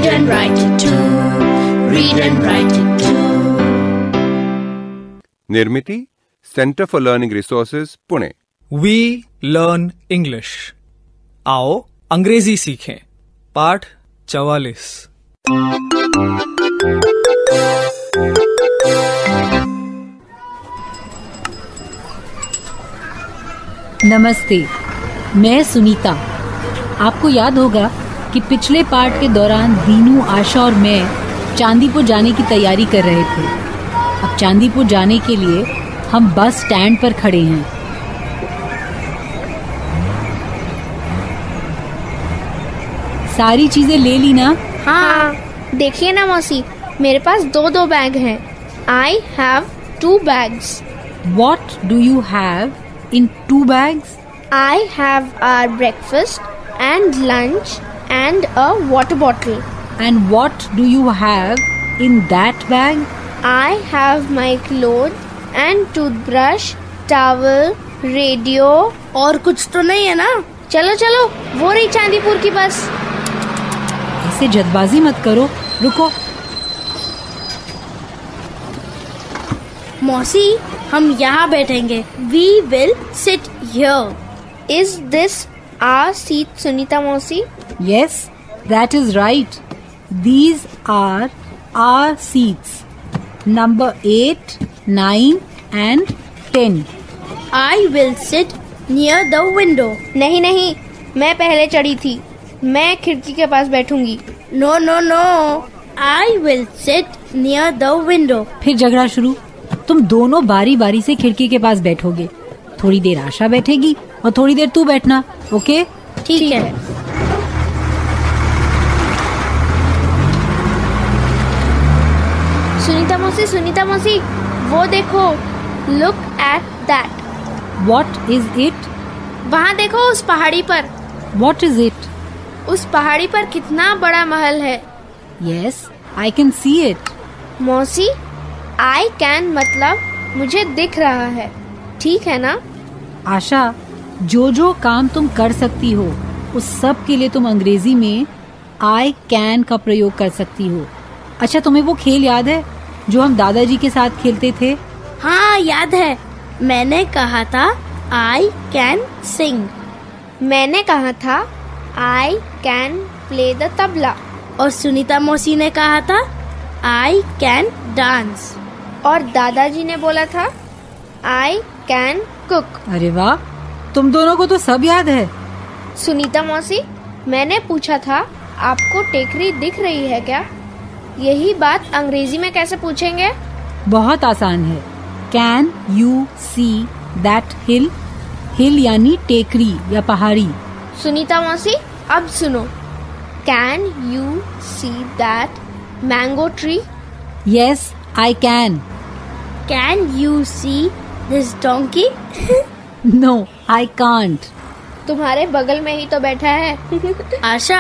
Read and write it too. Read and write it too. Nirmiti centre for learning resources Pune. We learn English. आओ अंग्रेजी सीखें। पाठ 44। नमस्ते, मैं सुनीता। आपको याद होगा कि पिछले पार्ट के दौरान दीनू, आशा और मैं चांदीपुर जाने की तैयारी कर रहे थे। अब चांदीपुर जाने के लिए हम बस स्टैंड पर खड़े हैं। सारी चीजें ले ली ना? हाँ, देखिए ना मौसी, मेरे पास दो बैग हैं। I have 2 bags. What do you have in 2 bags? I have our breakfast and lunch and a water bottle. And what do you have in that bag? I have my clothes and toothbrush, towel, radio. और कुछ तो नहीं है ना? चलो चलो, वो रही चांदीपुर की बस। ऐसे जल्दबाजी मत करो, रुको। मौसी, हम यहाँ बैठेंगे। We will sit here. Is this our seat, Sunita मौसी? Yes, that is right. These are our seats. Number 8, 9 and 10. I will sit near the window. नहीं, मैं पहले चढ़ी थी। मैं खिड़की के पास बैठूंगी। No. I will sit near the window. फिर झगड़ा शुरू। तुम दोनों बारी बारी से खिड़की के पास बैठोगे। थोड़ी देर आशा बैठेगी और थोड़ी देर तू बैठना, ओके? ठीक है। सुनीता मौसी, वो देखो। Look at that. What is it? वहाँ देखो, उस पहाड़ी पर। What is it? उस पहाड़ी पर कितना बड़ा महल है। Yes, I can see it. मौसी, I can मतलब मुझे दिख रहा है, ठीक है ना? आशा, जो काम तुम कर सकती हो उस सब के लिए तुम अंग्रेजी में I can का प्रयोग कर सकती हो। अच्छा, तुम्हें वो खेल याद है जो हम दादाजी के साथ खेलते थे? हाँ, याद है। मैंने कहा था I can sing. मैंने कहा था I can play the tabla. और सुनीता मौसी ने कहा था I can dance. और दादाजी ने बोला था I can cook. अरे वाह, तुम दोनों को तो सब याद है। सुनीता मौसी, मैंने पूछा था आपको टेकरी दिख रही है क्या? यही बात अंग्रेजी में कैसे पूछेंगे? बहुत आसान है। Can you see that hill? हिल यानी टेकरी या पहाड़ी। सुनीता मौसी, अब सुनो। Can you see that mango tree? Yes, I can. Can you see this donkey? No, I can't. तुम्हारे बगल में ही तो बैठा है। आशा,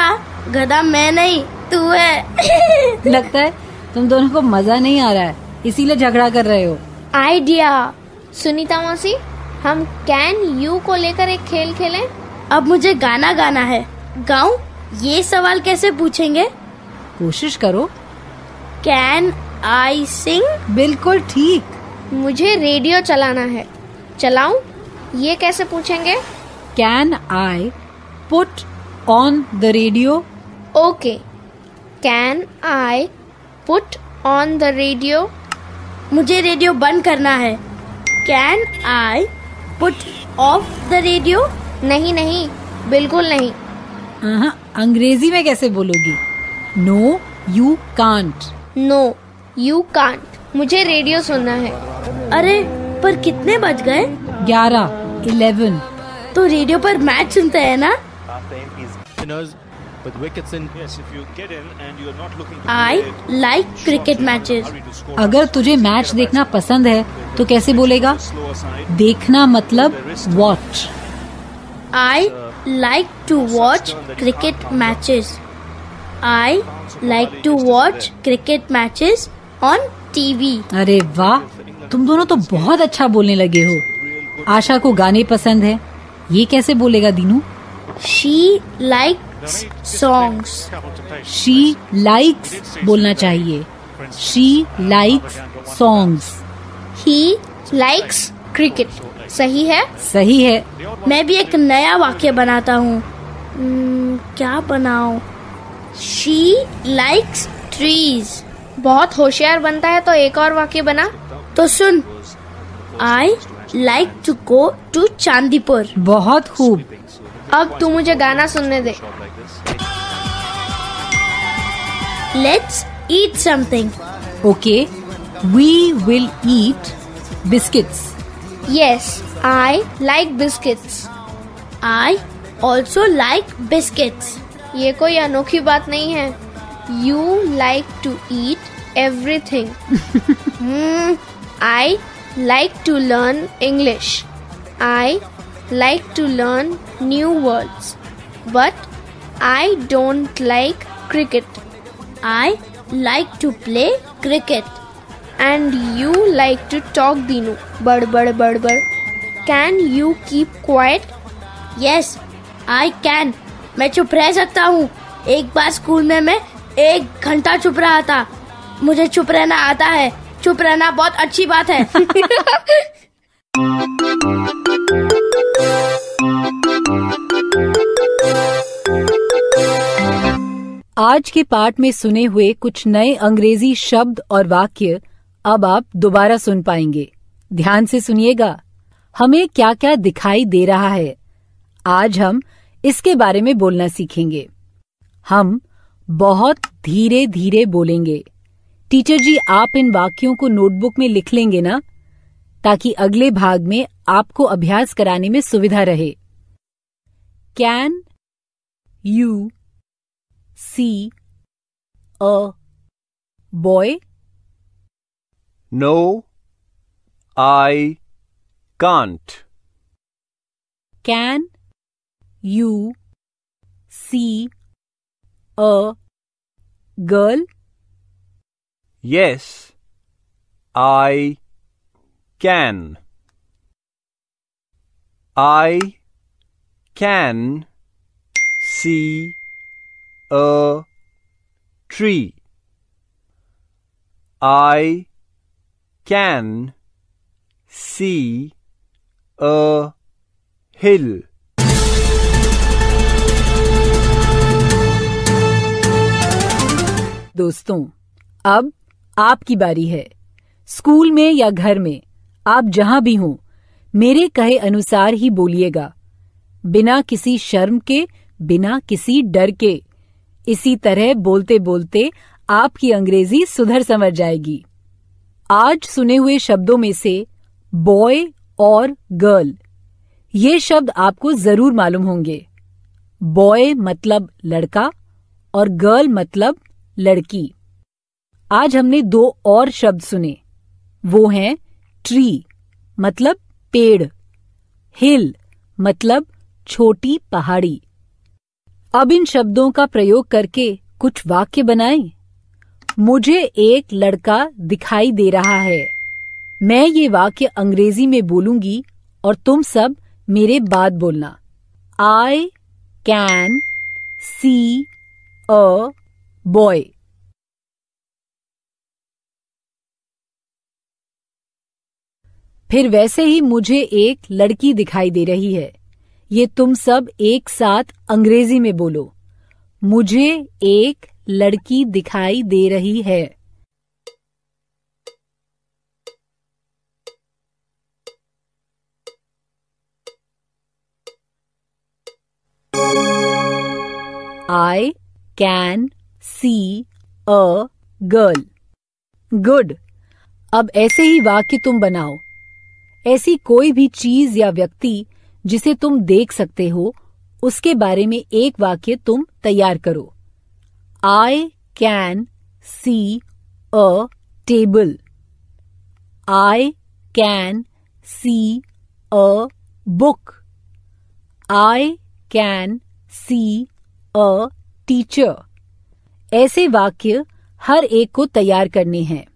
गधा मैं नहीं, तू है। लगता है तुम दोनों को मजा नहीं आ रहा है, इसीलिए झगड़ा कर रहे हो। आइडिया। सुनीता मौसी, हम कैन यू को लेकर एक खेल खेलें। अब मुझे गाना गाना है। गाऊं? ये सवाल कैसे पूछेंगे? कोशिश करो। कैन आई सिंग? बिल्कुल ठीक। मुझे रेडियो चलाना है। चलाऊं? ये कैसे पूछेंगे? Can I put on the radio? Okay. Can I put on the radio? मुझे रेडियो बंद करना है। Can I put off the radio? नहीं, बिल्कुल नहीं। अंग्रेजी में कैसे बोलोगी? No you can't. No you can't. मुझे रेडियो सुनना है। अरे, पर कितने बज गए? 11, 11। तो रेडियो पर मैच सुनते हैं ना? I like cricket matches. अगर तुझे मैच देखना पसंद है तो कैसे बोलेगा? देखना मतलब watch. I like to watch cricket matches. I like to watch cricket matches on TV. अरे वाह, तुम दोनों तो बहुत अच्छा बोलने लगे हो। आशा को गाने पसंद है, ये कैसे बोलेगा Dinu? She likes songs. She likes बोलना चाहिए. She likes songs. He likes cricket. सही है? सही है. मैं भी एक नया वाक्य बनाता हूँ. क्या बनाऊं? She likes trees. बहुत होशियार बनता है तो एक और वाक्य बना. तो सुन. I like to go to Chandipur. बहुत खूब. अब तू मुझे गाना सुनने दे. Let's eat something. Okay, we will eat biscuits. Yes, I like biscuits. I also like biscuits. ये कोई अनोखी बात नहीं है. You like to eat everything. I like to learn English. I like to learn new words. But I don't like cricket. I like to play cricket. And you like to talk, Dinu. Bad, bad, bad, bad. Can you keep quiet? Yes, I can. मैं चुप रह सकता हूँ. एक बार school में मैं 1 घंटा चुप रहा था. मुझे चुप रहना आता है. चुप रहना बहुत अच्छी बात है. आज के पाठ में सुने हुए कुछ नए अंग्रेजी शब्द और वाक्य अब आप दोबारा सुन पाएंगे. ध्यान से सुनिएगा. हमें क्या क्या दिखाई दे रहा है, आज हम इसके बारे में बोलना सीखेंगे. हम बहुत धीरे धीरे बोलेंगे. टीचर जी, आप इन वाक्यों को नोटबुक में लिख लेंगे ना, ताकि अगले भाग में आपको अभ्यास कराने में सुविधा रहे. Can you see a boy? No, I can't. Can you see a girl? Yes, I can. I can see a tree. I can see a hill. दोस्तों, अब आपकी बारी है. स्कूल में या घर में, आप जहां भी हों, मेरे कहे अनुसार ही बोलिएगा. बिना किसी शर्म के, बिना किसी डर के. इसी तरह बोलते बोलते आपकी अंग्रेजी सुधर समझ जाएगी. आज सुने हुए शब्दों में से बॉय और गर्ल, ये शब्द आपको जरूर मालूम होंगे. बॉय मतलब लड़का और गर्ल मतलब लड़की. आज हमने 2 और शब्द सुने. वो हैं ट्री मतलब पेड़, हिल मतलब छोटी पहाड़ी. अब इन शब्दों का प्रयोग करके कुछ वाक्य बनाएं. मुझे एक लड़का दिखाई दे रहा है. मैं ये वाक्य अंग्रेजी में बोलूंगी और तुम सब मेरे बाद बोलना. I can see a boy. फिर वैसे ही मुझे एक लड़की दिखाई दे रही है. ये तुम सब एक साथ अंग्रेजी में बोलो. मुझे एक लड़की दिखाई दे रही है. I can see a girl. Good. अब ऐसे ही वाक्य तुम बनाओ. ऐसी कोई भी चीज या व्यक्ति जिसे तुम देख सकते हो, उसके बारे में एक वाक्य तुम तैयार करो. I can see a table. I can see a book. I can see a teacher. ऐसे वाक्य हर एक को तैयार करने हैं.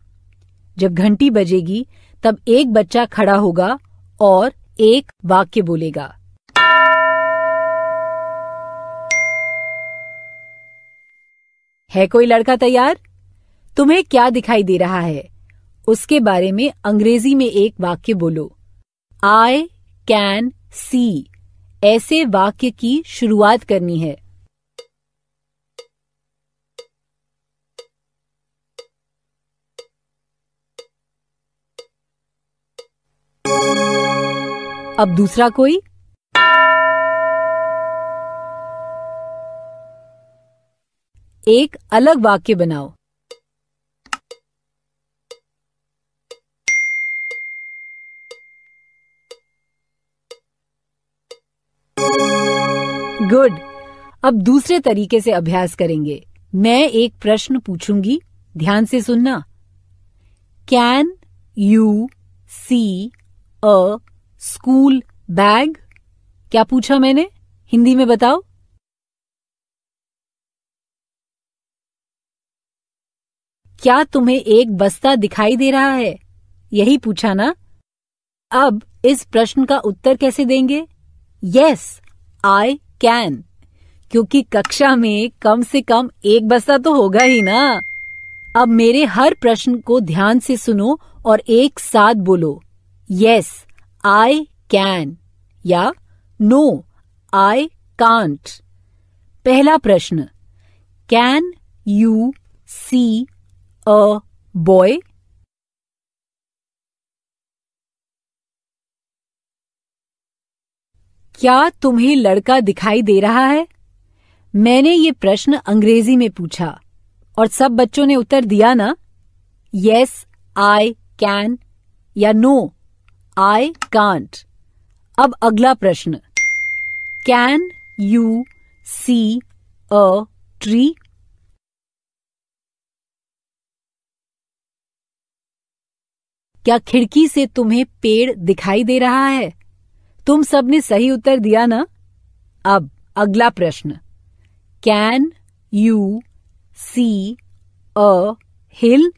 जब घंटी बजेगी तब एक बच्चा खड़ा होगा और एक वाक्य बोलेगा. है कोई लड़का तैयार? तुम्हें क्या दिखाई दे रहा है उसके बारे में अंग्रेजी में एक वाक्य बोलो। I can see ऐसे वाक्य की शुरुआत करनी है। अब दूसरा कोई? एक अलग वाक्य बनाओ। गुड। अब दूसरे तरीके से अभ्यास करेंगे। मैं एक प्रश्न पूछूंगी, ध्यान से सुनना। Can you see a school bag? क्या पूछा मैंने? हिंदी में बताओ। क्या तुम्हें एक बस्ता दिखाई दे रहा है? यही पूछा ना? अब इस प्रश्न का उत्तर कैसे देंगे? यस, आई कैन, क्योंकि कक्षा में कम से कम एक बस्ता तो होगा ही ना। अब मेरे हर प्रश्न को ध्यान से सुनो और एक साथ बोलो। यस, आई कैन या नो, आई कांट। पहला प्रश्न, can you see a boy? क्या तुम्हें लड़का दिखाई दे रहा है? मैंने ये प्रश्न अंग्रेजी में पूछा और सब बच्चों ने उत्तर दिया ना? यस, आई कैन या नो, आई कांट। अब अगला प्रश्न, can you see a tree? क्या खिड़की से तुम्हें पेड़ दिखाई दे रहा है? तुम सबने सही उत्तर दिया ना? अब अगला प्रश्न, कैन यू सी अ हिल?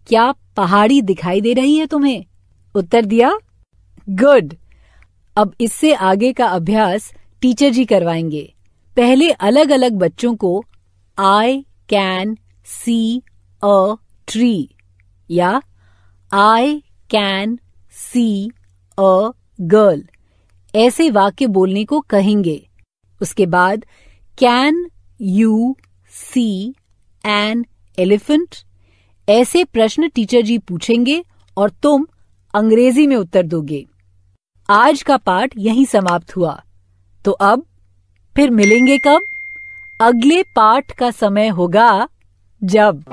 क्या पहाड़ी दिखाई दे रही है तुम्हें? उत्तर दिया? गुड। अब इससे आगे का अभ्यास टीचर जी करवाएंगे। पहले अलग अलग बच्चों को I can see a tree या I can see a girl ऐसे वाक्य बोलने को कहेंगे। उसके बाद can you see an elephant ऐसे प्रश्न टीचर जी पूछेंगे और तुम अंग्रेजी में उत्तर दोगे। आज का पाठ यहीं समाप्त हुआ। तो अब फिर मिलेंगे कब? अगले पाठ का समय होगा जब